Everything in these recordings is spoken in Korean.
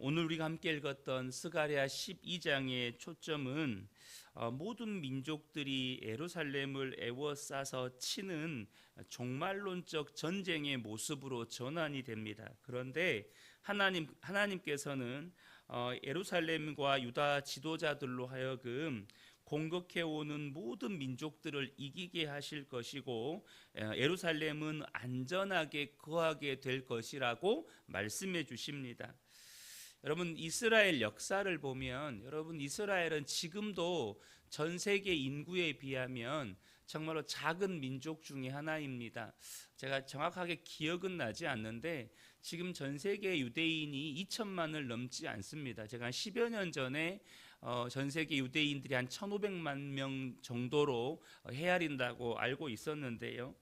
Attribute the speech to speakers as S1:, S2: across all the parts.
S1: 오늘 우리가 함께 읽었던 스가랴 12장의 초점은 모든 민족들이 예루살렘을 애워싸서 치는 종말론적 전쟁의 모습으로 전환이 됩니다. 그런데 하나님께서는 예루살렘과 유다 지도자들로 하여금 공격해 오는 모든 민족들을 이기게 하실 것이고 예루살렘은 안전하게 거하게 될 것이라고 말씀해 주십니다. 여러분, 이스라엘 역사를 보면 이스라엘은 지금도 전 세계 인구에 비하면 정말로 작은 민족 중에 하나입니다. 제가 정확하게 기억은 나지 않는데 지금 전 세계 유대인이 2천만을 넘지 않습니다. 제가 한 10여 년 전에 전 세계 유대인들이 한 1,500만 명 정도로 헤아린다고 알고 있었는데요.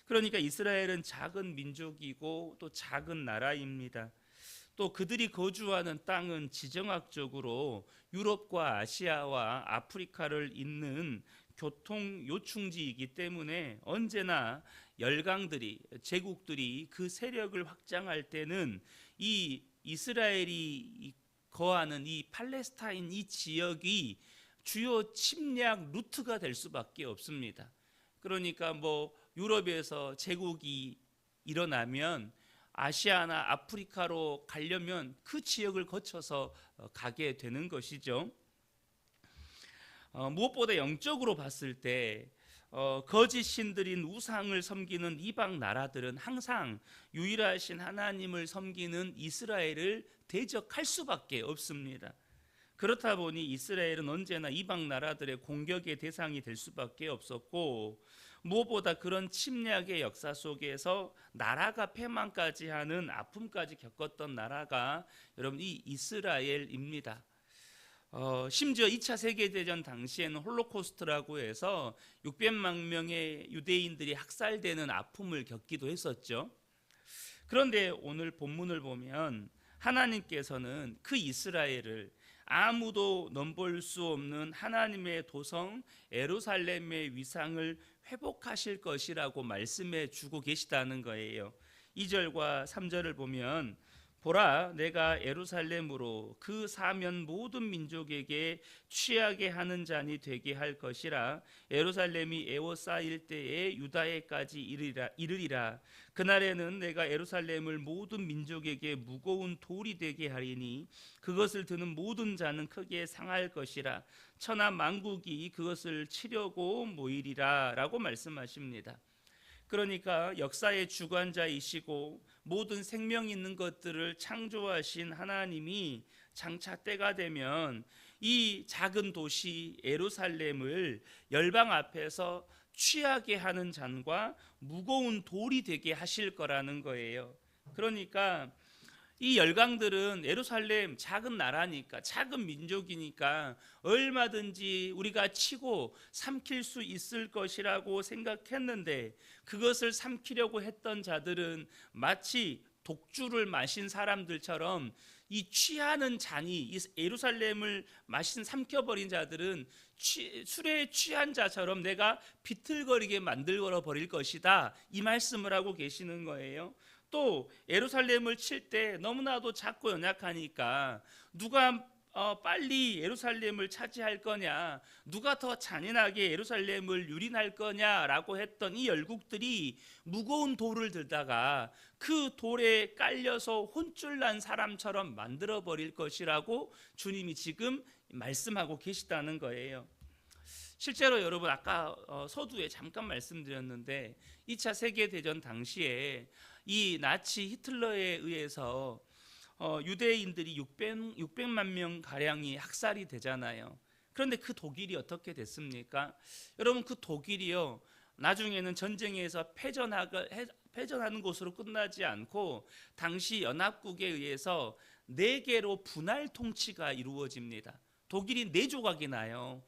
S1: 그러니까 이스라엘은 작은 민족이고 또 작은 나라입니다. 또 그들이 거주하는 땅은 지정학적으로 유럽과 아시아와 아프리카를 잇는 교통 요충지이기 때문에 언제나 제국들이 그 세력을 확장할 때는 이 이스라엘이 거하는 이 팔레스타인 이 지역이 주요 침략 루트가 될 수밖에 없습니다. 그러니까 유럽에서 제국이 일어나면 아시아나 아프리카로 가려면 그 지역을 거쳐서 가게 되는 것이죠. 무엇보다 영적으로 봤을 때 거짓 신들인 우상을 섬기는 이방 나라들은 항상 유일하신 하나님을 섬기는 이스라엘을 대적할 수밖에 없습니다. 그렇다 보니 이스라엘은 언제나 이방 나라들의 공격의 대상이 될 수밖에 없었고, 무엇보다 그런 침략의 역사 속에서 나라가 패망까지 하는 아픔까지 겪었던 나라가 여러분 이 이스라엘입니다. 심지어 2차 세계대전 당시에는 홀로코스트라고 해서 600만 명의 유대인들이 학살되는 아픔을 겪기도 했었죠. 그런데 오늘 본문을 보면 하나님께서는 그 이스라엘을 아무도 넘볼 수 없는 하나님의 도성 예루살렘의 위상을 회복하실 것이라고 말씀해 주고 계시다는 거예요. 2절과 3절을 보면 보라, 내가 예루살렘으로 그 사면 모든 민족에게 취하게 하는 잔이 되게 할 것이라. 예루살렘이 에워싸일 때에 유다에까지 이르리라. 그날에는 내가 예루살렘을 모든 민족에게 무거운 돌이 되게 하리니 그것을 드는 모든 자는 크게 상할 것이라. 천하 만국이 그것을 치려고 모이리라 라고 말씀하십니다. 그러니까 역사의 주관자이시고 모든 생명 있는 것들을 창조하신 하나님이 장차 때가 되면 이 작은 도시 예루살렘을 열방 앞에서 취하게 하는 잔과 무거운 돌이 되게 하실 거라는 거예요. 그러니까 이 열강들은 예루살렘 작은 나라니까, 작은 민족이니까 얼마든지 우리가 치고 삼킬 수 있을 것이라고 생각했는데, 그것을 삼키려고 했던 자들은 마치 독주를 마신 사람들처럼 이 취하는 잔이, 이 예루살렘을 삼켜버린 자들은 술에 취한 자처럼 내가 비틀거리게 만들어 버릴 것이다, 이 말씀을 하고 계시는 거예요. 또 예루살렘을 칠 때 너무나도 작고 연약하니까 누가 빨리 예루살렘을 차지할 거냐, 누가 더 잔인하게 예루살렘을 유린할 거냐라고 했던 이 열국들이 무거운 돌을 들다가 그 돌에 깔려서 혼쭐 난 사람처럼 만들어 버릴 것이라고 주님이 지금 말씀하고 계시다는 거예요. 실제로 여러분, 아까 서두에 잠깐 말씀드렸는데 2차 세계대전 당시에 이 나치 히틀러에 의해서 유대인들이 600만 명 가량이 학살이 되잖아요. 그런데 그 독일이 어떻게 됐습니까? 여러분, 그 독일이요, 나중에는 전쟁에서 패전하는 것으로 끝나지 않고 당시 연합국에 의해서 4개로 분할 통치가 이루어집니다. 독일이 4조각이 나요.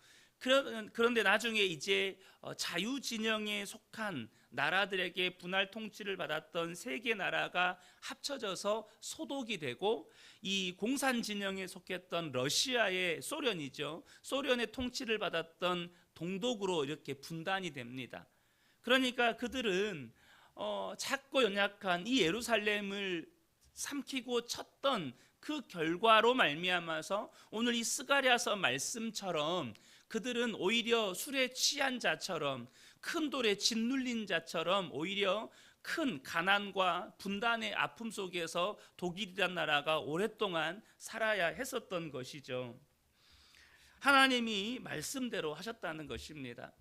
S1: 그런데 나중에 이제 자유진영에 속한 나라들에게 분할 통치를 받았던 3개 나라가 합쳐져서 소독이 되고, 이 공산진영에 속했던 러시아의 소련의 통치를 받았던 동독으로 이렇게 분단이 됩니다. 그러니까 그들은 작고 연약한 이 예루살렘을 삼키고 쳤던 그 결과로 말미암아서 오늘 이 스가랴서 말씀처럼 그들은 오히려 술에 취한 자처럼, 큰 돌에 짓눌린 자처럼 오히려 큰 가난과 분단의 아픔 속에서 독일이란 나라가 오랫동안 살아야 했었던 것이죠. 하나님이 말씀대로 하셨다는 것입니다.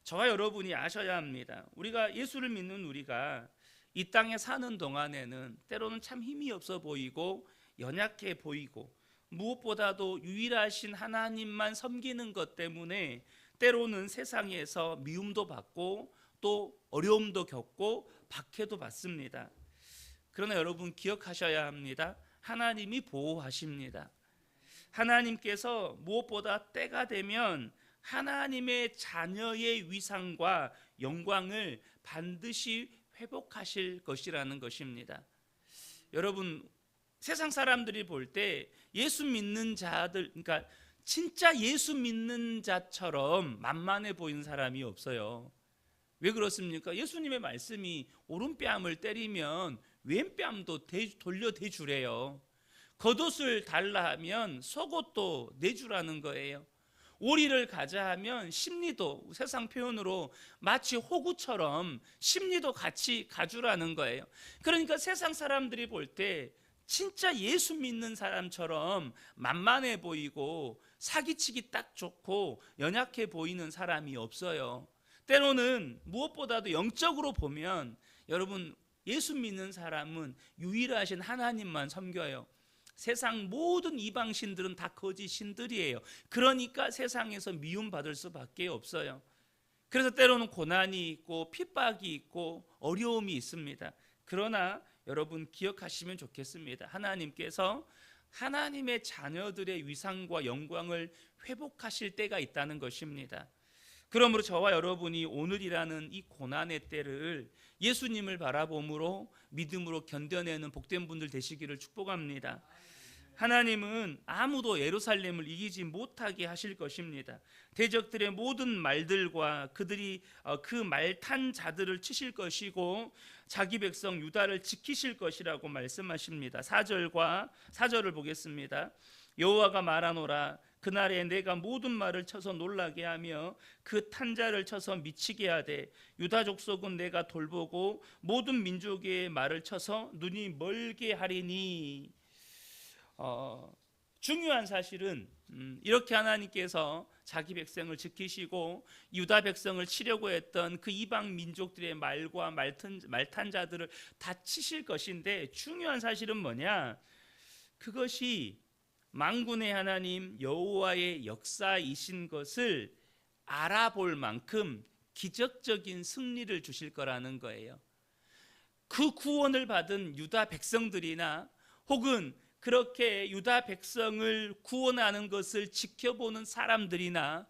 S1: 저와 여러분이 아셔야 합니다. 우리가 예수를 믿는 우리가 이 땅에 사는 동안에는 때로는 참 힘이 없어 보이고 연약해 보이고 무엇보다도 유일하신 하나님만 섬기는 것 때문에 때로는 세상에서 미움도 받고 또 어려움도 겪고 박해도 받습니다. 그러나 여러분 기억하셔야 합니다. 하나님이 보호하십니다. 하나님께서 무엇보다 때가 되면 하나님의 자녀의 위상과 영광을 반드시 회복하실 것이라는 것입니다. 여러분, 세상 사람들이 볼 때 예수 믿는 자들, 그러니까 진짜 예수 믿는 자처럼 만만해 보이는 사람이 없어요. 왜 그렇습니까? 예수님의 말씀이 오른뺨을 때리면 왼뺨도 돌려 대주래요. 겉옷을 달라 하면 속옷도 내주라는 거예요. 오리를 가자 하면 심리도, 세상 표현으로 마치 호구처럼 심리도 같이 가주라는 거예요. 그러니까 세상 사람들이 볼 때 진짜 예수 믿는 사람처럼 만만해 보이고 사기치기 딱 좋고 연약해 보이는 사람이 없어요. 때로는 무엇보다도 영적으로 보면 여러분, 예수 믿는 사람은 유일하신 하나님만 섬겨요. 세상 모든 이방신들은 다 거짓 신들이에요. 그러니까 세상에서 미움받을 수밖에 없어요. 그래서 때로는 고난이 있고 핍박이 있고 어려움이 있습니다. 그러나 여러분 기억하시면 좋겠습니다. 하나님께서 하나님의 자녀들의 위상과 영광을 회복하실 때가 있다는 것입니다. 그러므로 저와 여러분이 오늘이라는 이 고난의 때를 예수님을 바라봄으로 믿음으로 견뎌내는 복된 분들 되시기를 축복합니다. 하나님은 아무도 예루살렘을 이기지 못하게 하실 것입니다. 대적들의 모든 말들과 그들이 그 말 탄 자들을 치실 것이고 자기 백성 유다를 지키실 것이라고 말씀하십니다. 4절을 보겠습니다. 여호와가 말하노라, 그날에 내가 모든 말을 쳐서 놀라게 하며 그 탄자를 쳐서 미치게 하되 유다 족속은 내가 돌보고 모든 민족의 말을 쳐서 눈이 멀게 하리니. 중요한 사실은 이렇게 하나님께서 자기 백성을 지키시고 유다 백성을 치려고 했던 그 이방 민족들의 말과 말탄 자들을 다 치실 것인데, 중요한 사실은 뭐냐? 그것이 만군의 하나님 여호와의 역사이신 것을 알아볼 만큼 기적적인 승리를 주실 거라는 거예요. 그 구원을 받은 유다 백성들이나 혹은 그렇게 유다 백성을 구원하는 것을 지켜보는 사람들이나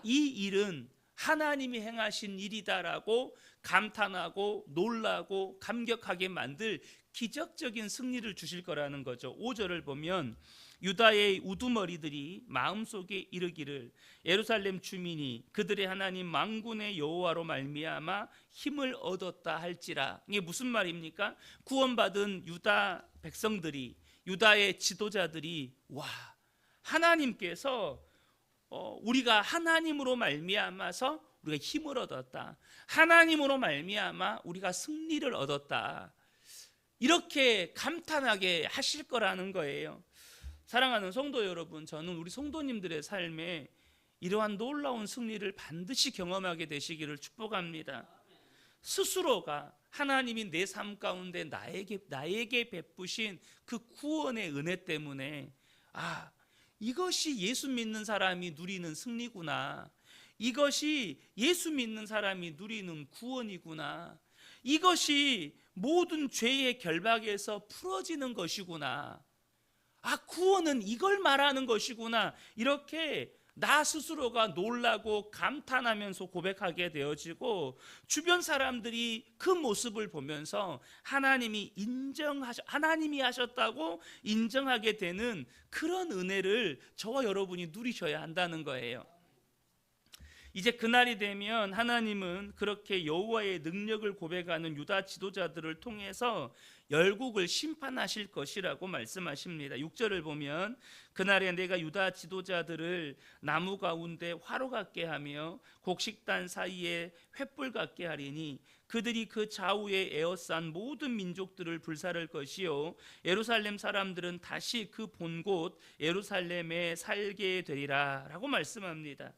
S1: 이 일은 하나님이 행하신 일이다라고 감탄하고 놀라고 감격하게 만들 기적적인 승리를 주실 거라는 거죠. 5절을 보면 유다의 우두머리들이 마음속에 이르기를 예루살렘 주민이 그들의 하나님 만군의 여호와로 말미암아 힘을 얻었다 할지라. 이게 무슨 말입니까? 구원받은 유다 백성들이, 유다의 지도자들이 하나님께서 우리가 하나님으로 말미암아서 우리가 힘을 얻었다, 하나님으로 말미암아 우리가 승리를 얻었다, 이렇게 감탄하게 하실 거라는 거예요. 사랑하는 성도 여러분, 저는 우리 성도님들의 삶에 이러한 놀라운 승리를 반드시 경험하게 되시기를 축복합니다. 스스로가 하나님이 내 삶 가운데 나에게 베푸신 그 구원의 은혜 때문에 이것이 예수 믿는 사람이 누리는 승리구나, 이것이 예수 믿는 사람이 누리는 구원이구나, 이것이 모든 죄의 결박에서 풀어지는 것이구나, 구원은 이걸 말하는 것이구나, 이렇게 나 스스로가 놀라고 감탄하면서 고백하게 되어지고, 주변 사람들이 그 모습을 보면서 하나님이 하셨다고 인정하게 되는 그런 은혜를 저와 여러분이 누리셔야 한다는 거예요. 이제 그날이 되면 하나님은 그렇게 여호와의 능력을 고백하는 유다 지도자들을 통해서 열국을 심판하실 것이라고 말씀하십니다. 6절을 보면 그날에 내가 유다 지도자들을 나무 가운데 화로 같게 하며 곡식단 사이에 횃불 같게 하리니 그들이 그 좌우에 에워싼 모든 민족들을 불사를 것이요 예루살렘 사람들은 다시 그 본 곳 예루살렘에 살게 되리라 라고 말씀합니다.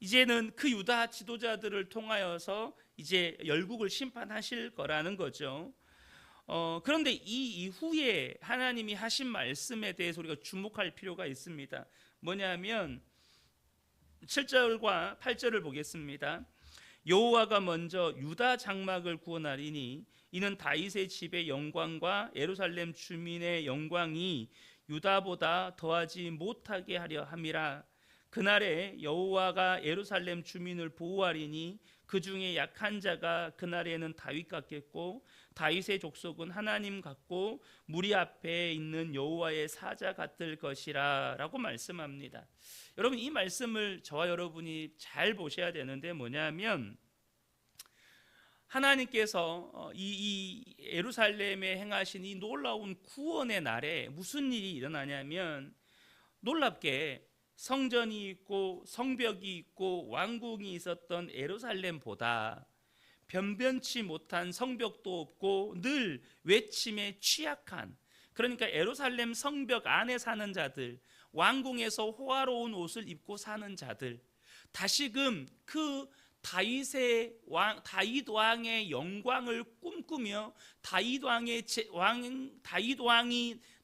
S1: 이제는 그 유다 지도자들을 통하여서 이제 열국을 심판하실 거라는 거죠. 그런데 이 이후에 하나님이 하신 말씀에 대해서 우리가 주목할 필요가 있습니다. 뭐냐면 7절과 8절을 보겠습니다. 여호와가 먼저 유다 장막을 구원하리니 이는 다윗의 집의 영광과 예루살렘 주민의 영광이 유다보다 더하지 못하게 하려 함이라. 그날에 여호와가 예루살렘 주민을 보호하리니 그 중에 약한 자가 그날에는 다윗 같겠고 다윗의 족속은 하나님 같고 무리 앞에 있는 여호와의 사자 같을 것이라 라고 말씀합니다. 여러분, 이 말씀을 저와 여러분이 잘 보셔야 되는데 뭐냐면 하나님께서 이 예루살렘에 행하신 이 놀라운 구원의 날에 무슨 일이 일어나냐면 놀랍게 성전이 있고 성벽이 있고 왕궁이 있었던 예루살렘보다 변변치 못한 성벽도 없고 늘 외침에 취약한, 그러니까 예루살렘 성벽 안에 사는 자들, 왕궁에서 호화로운 옷을 입고 사는 자들, 다시금 그 다윗 왕의 영광을 꿈꾸며 다윗 왕이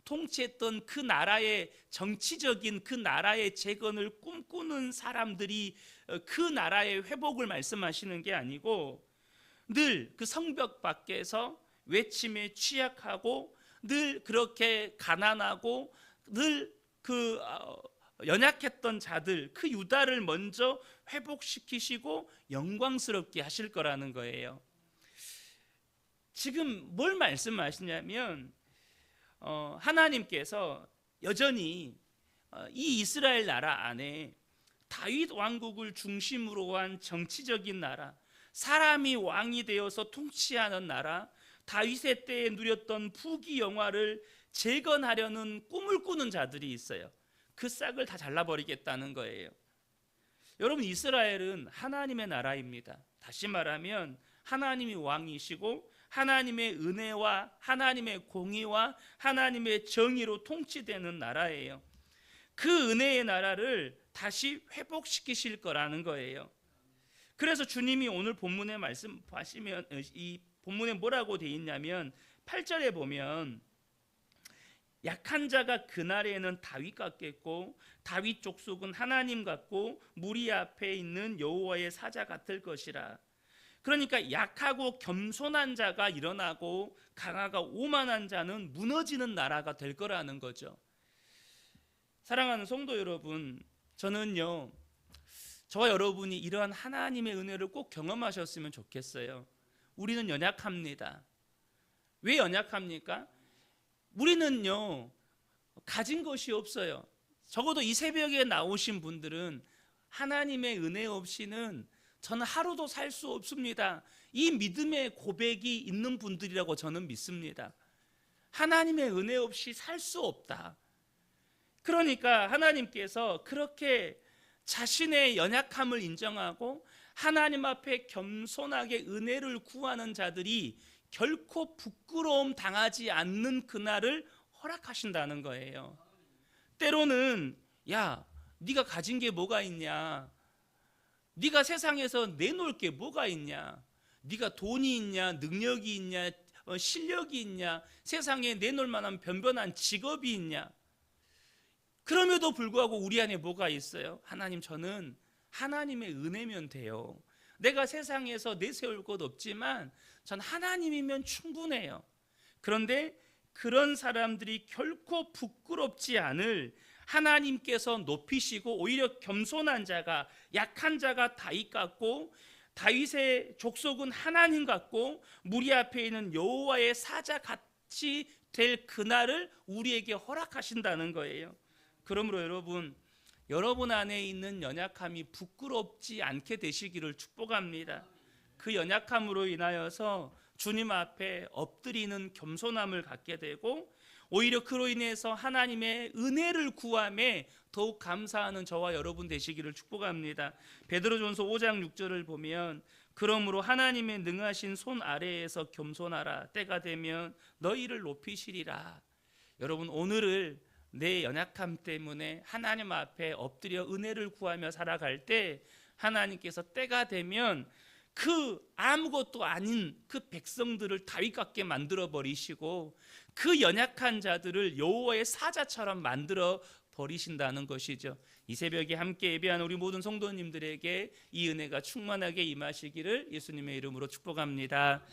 S1: 통치했던 그 나라의 정치적인 그 나라의 재건을 꿈꾸는 사람들이 그 나라의 회복을 말씀하시는 게 아니고 늘 그 성벽 밖에서 외침에 취약하고 늘 그렇게 가난하고 늘 그 연약했던 자들, 그 유다를 먼저 회복시키시고 영광스럽게 하실 거라는 거예요. 지금 뭘 말씀하시냐면 하나님께서 여전히 이 이스라엘 나라 안에 다윗 왕국을 중심으로 한 정치적인 나라, 사람이 왕이 되어서 통치하는 나라, 다윗의 때에 누렸던 부귀 영화를 재건하려는 꿈을 꾸는 자들이 있어요. 그 싹을 다 잘라버리겠다는 거예요. 여러분, 이스라엘은 하나님의 나라입니다. 다시 말하면 하나님이 왕이시고 하나님의 은혜와 하나님의 공의와 하나님의 정의로 통치되는 나라예요. 그 은혜의 나라를 다시 회복시키실 거라는 거예요. 그래서 주님이 오늘 본문에 말씀하시면 이 본문에 뭐라고 돼 있냐면 8절에 보면 약한 자가 그날에는 다윗 같겠고 다윗 족속은 하나님 같고 무리 앞에 있는 여호와의 사자 같을 것이라. 그러니까 약하고 겸손한 자가 일어나고 강하고 오만한 자는 무너지는 나라가 될 거라는 거죠. 사랑하는 성도 여러분, 저는요, 저와 여러분이 이러한 하나님의 은혜를 꼭 경험하셨으면 좋겠어요. 우리는 연약합니다. 왜 연약합니까? 우리는요, 가진 것이 없어요. 적어도 이 새벽에 나오신 분들은 하나님의 은혜 없이는 저는 하루도 살 수 없습니다. 이 믿음의 고백이 있는 분들이라고 저는 믿습니다. 하나님의 은혜 없이 살 수 없다. 그러니까 하나님께서 그렇게 자신의 연약함을 인정하고 하나님 앞에 겸손하게 은혜를 구하는 자들이 결코 부끄러움 당하지 않는 그날을 허락하신다는 거예요. 때로는 야, 네가 가진 게 뭐가 있냐? 네가 세상에서 내놓을 게 뭐가 있냐? 네가 돈이 있냐? 능력이 있냐? 실력이 있냐? 세상에 내놓을 만한 변변한 직업이 있냐? 그럼에도 불구하고 우리 안에 뭐가 있어요? 하나님, 저는 하나님의 은혜면 돼요. 내가 세상에서 내세울 것 없지만 전 하나님이면 충분해요. 그런데 그런 사람들이 결코 부끄럽지 않을 하나님께서 높이시고 오히려 겸손한 자가, 약한 자가 다윗 같고 다윗의 족속은 하나님 같고 무리 앞에 있는 여호와의 사자 같이 될 그날을 우리에게 허락하신다는 거예요. 그러므로 여러분, 여러분 안에 있는 연약함이 부끄럽지 않게 되시기를 축복합니다. 그 연약함으로 인하여서 주님 앞에 엎드리는 겸손함을 갖게 되고 오히려 그로 인해서 하나님의 은혜를 구함에 더욱 감사하는 저와 여러분 되시기를 축복합니다. 베드로전서 5장 6절을 보면 그러므로 하나님의 능하신 손 아래에서 겸손하라. 때가 되면 너희를 높이시리라. 여러분, 오늘을 내 연약함 때문에 하나님 앞에 엎드려 은혜를 구하며 살아갈 때 하나님께서 때가 되면 그 아무것도 아닌 그 백성들을 다윗 같게 만들어 버리시고 그 연약한 자들을 여호와의 사자처럼 만들어 버리신다는 것이죠. 이 새벽에 함께 예배한 우리 모든 성도님들에게 이 은혜가 충만하게 임하시기를 예수님의 이름으로 축복합니다.